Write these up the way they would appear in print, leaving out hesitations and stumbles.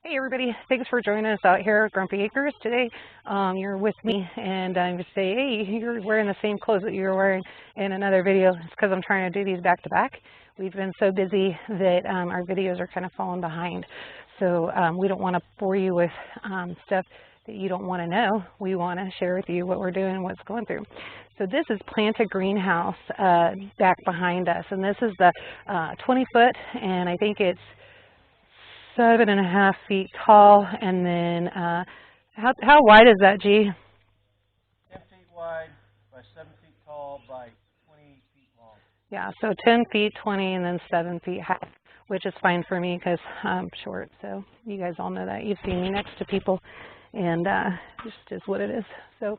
Hey everybody, thanks for joining us out here at Grumpy Acres today. You're with me and I'm going to say, hey, you're wearing the same clothes that you were wearing in another video. It's because I'm trying to do these back to back. We've been so busy that our videos are kind of falling behind. So we don't want to bore you with stuff that you don't want to know. We want to share with you what we're doing and what's going through. So this is Planta Greenhouse back behind us, and this is the 20 foot, and I think it's 7.5 feet tall, and then how wide is that, G? 10 feet wide by 7 feet tall by 20 feet long. Yeah, so 10 feet, 20, and then 7 feet high, which is fine for me because I'm short. So you guys all know that. You've seen me next to people, and just is what it is. So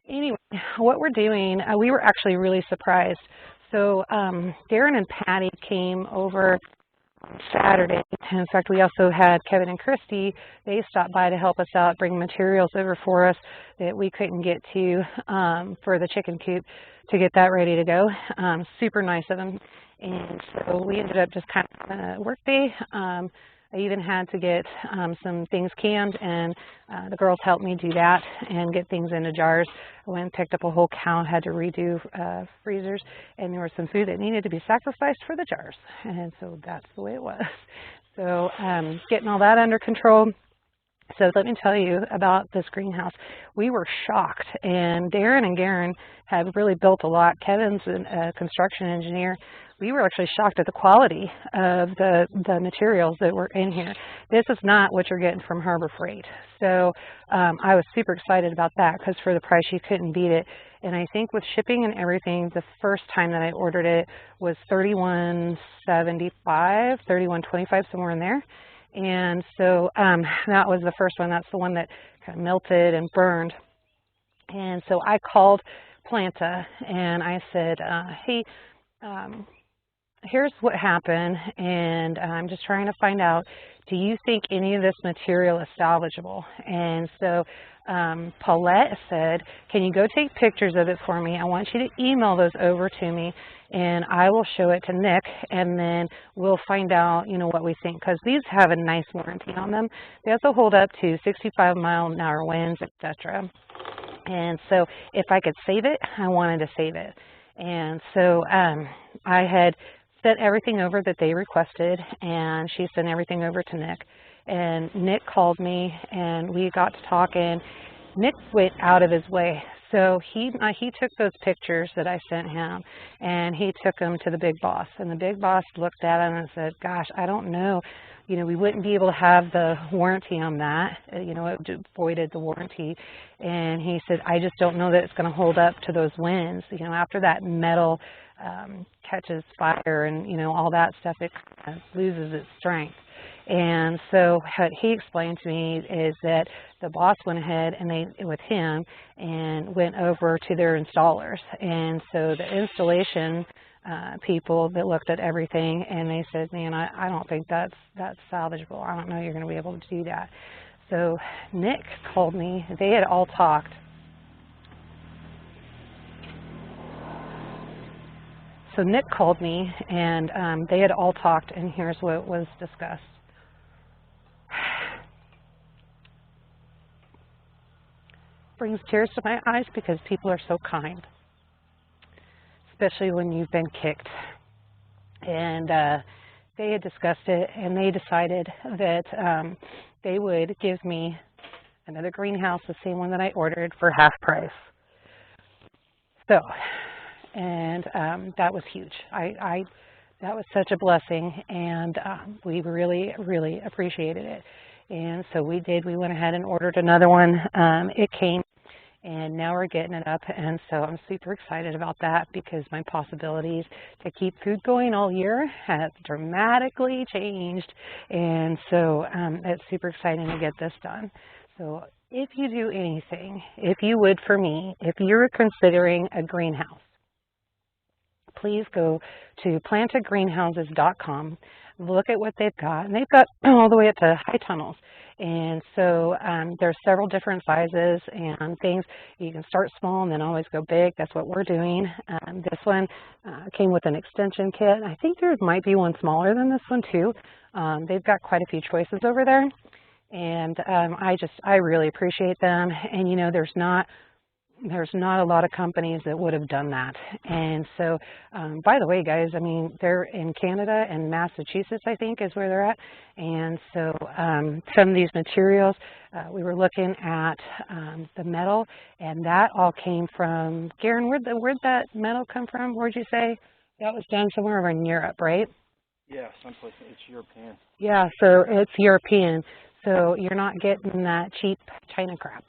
anyway, what we're doing, we were actually really surprised. So Darren and Patty came over Saturday. In fact, we also had Kevin and Christy. They stopped by to help us out, bring materials over for us that we couldn't get to for the chicken coop to get that ready to go. Super nice of them. And so we ended up just kind of a work day. I even had to get some things canned, and the girls helped me do that and get things into jars. I went and picked up a whole cow, had to redo freezers, and there was some food that needed to be sacrificed for the jars. And so that's the way it was. So getting all that under control. So let me tell you about this greenhouse. We were shocked, and Darren and Garen have really built a lot. Kevin's a construction engineer. We were actually shocked at the quality of the materials that were in here. This is not what you're getting from Harbor Freight. So I was super excited about that because for the price you couldn't beat it. And I think with shipping and everything, the first time that I ordered it was $31.75, $31.25, somewhere in there. And so that was the first one. That's the one that kind of melted and burned. And so I called Planta and I said, hey, here's what happened, and I'm just trying to find out, do you think any of this material is salvageable? And so Paulette said, can you go take pictures of it for me? I want you to email those over to me, and I will show it to Nick, and then we'll find out, you know, what we think, because these have a nice warranty on them. They also hold up to 65-mile-an-hour winds, etc. And so if I could save it, I wanted to save it. And so I had sent everything over that they requested, and she sent everything over to Nick. And Nick called me, and we got to talking. Nick went out of his way. So he took those pictures that I sent him, and he took them to the big boss. And the big boss looked at them and said, gosh, I don't know. You know, we wouldn't be able to have the warranty on that. You know, it voided the warranty. And he said, I just don't know that it's going to hold up to those winds. You know, after that metal catches fire and, you know, all that stuff, it kind of loses its strength. And so what he explained to me is that the boss went ahead and with him and went over to their installers. And so the installation people that looked at everything, and they said, man, I don't think that's salvageable. I don't know you're going to be able to do that. So Nick called me. They had all talked. So Nick called me, and they had all talked, and here's what was discussed. Brings tears to my eyes because people are so kind, especially when you've been kicked. And they had discussed it, and they decided that they would give me another greenhouse, the same one that I ordered, for half price. So, and that was huge. That was such a blessing, and we really, really appreciated it. And so we did. We went ahead and ordered another one. It came, and now we're getting it up, and so I'm super excited about that because my possibilities to keep food going all year have dramatically changed, and so it's super exciting to get this done. So if you do anything, if you would for me, if you're considering a greenhouse, please go to plantagreenhouses.com. Look at what they've got, and they've got all the way up to high tunnels. And so there's several different sizes and things. You can start small and then always go big. That's what we're doing. This one came with an extension kit. I think there might be one smaller than this one too. They've got quite a few choices over there. And I really appreciate them. And you know, there's not a lot of companies that would have done that. And so, by the way, guys, I mean, they're in Canada and Massachusetts, I think, is where they're at. And so some of these materials, we were looking at the metal, and that all came from, Garen, where'd that metal come from? Where'd you say? That was done somewhere over in Europe, right? Yeah, someplace, it's European. Yeah, so it's European. So you're not getting that cheap China crap.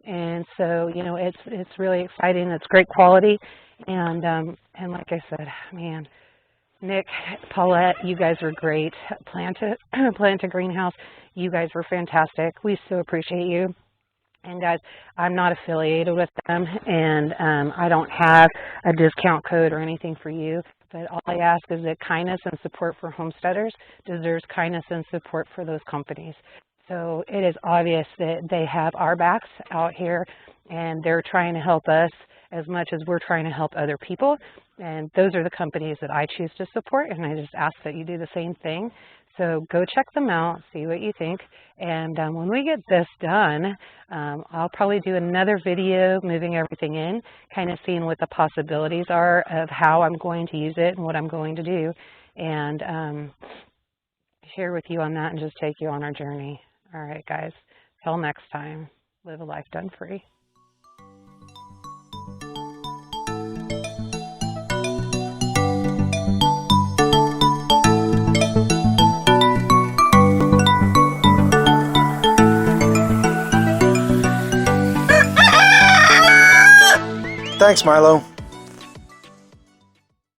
And so, you know, it's really exciting. It's great quality. And like I said, man, Nick, Paulette, you guys were great. Planta Greenhouse, you guys were fantastic. We so appreciate you. And guys, I'm not affiliated with them, and I don't have a discount code or anything for you. But all I ask is that kindness and support for homesteaders deserves kindness and support for those companies. So it is obvious that they have our backs out here, and they're trying to help us as much as we're trying to help other people. And those are the companies that I choose to support, and I just ask that you do the same thing. So go check them out, see what you think. And when we get this done, I'll probably do another video moving everything in, kind of seeing what the possibilities are of how I'm going to use it and what I'm going to do. And share with you on that and just take you on our journey. All right, guys. Till next time, live a life done free. Thanks, Milo.